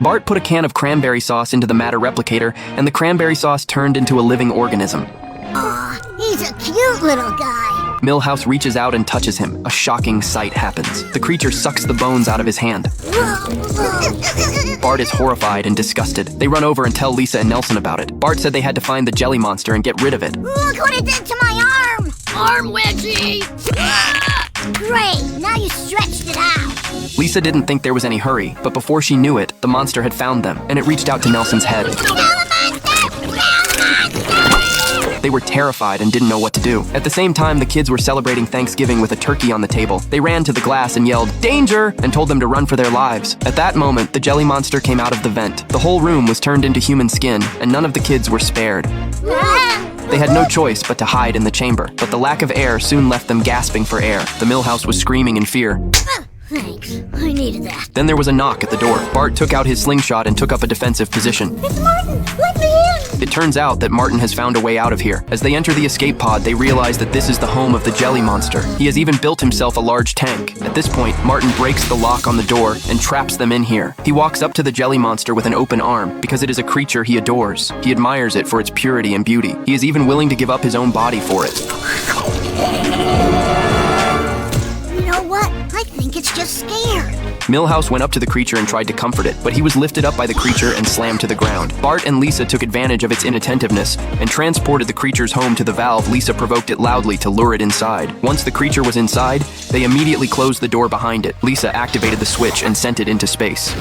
Bart put a can of cranberry sauce into the matter replicator, and the cranberry sauce turned into a living organism. Aw, he's a cute little guy. Milhouse reaches out and touches him. A shocking sight happens. The creature sucks the bones out of his hand. Bart is horrified and disgusted. They run over and tell Lisa and Nelson about it. Bart said they had to find the jelly monster and get rid of it. Look what it did to my arm! Arm wedgie! Great, now you stretched it out. Lisa didn't think there was any hurry, but before she knew it, the monster had found them, and it reached out to Nelson's head. They were terrified and didn't know what to do. At the same time, the kids were celebrating Thanksgiving with a turkey on the table. They ran to the glass and yelled, "Danger!" and told them to run for their lives. At that moment, the jelly monster came out of the vent. The whole room was turned into human skin, and none of the kids were spared. They had no choice but to hide in the chamber, but the lack of air soon left them gasping for air. The Milhouse was screaming in fear. Thanks, I needed that. Then there was a knock at the door. Bart took out his slingshot and took up a defensive position. It's Martin, let me in! It turns out that Martin has found a way out of here. As they enter the escape pod, they realize that this is the home of the jelly monster. He has even built himself a large tank. At this point, Martin breaks the lock on the door and traps them in here. He walks up to the jelly monster with an open arm because it is a creature he adores. He admires it for its purity and beauty. He is even willing to give up his own body for it. You know what? I think it's just scared. Milhouse went up to the creature and tried to comfort it, but he was lifted up by the creature and slammed to the ground. Bart and Lisa took advantage of its inattentiveness and transported the creature's home to the valve. Lisa provoked it loudly to lure it inside. Once the creature was inside, they immediately closed the door behind it. Lisa activated the switch and sent it into space.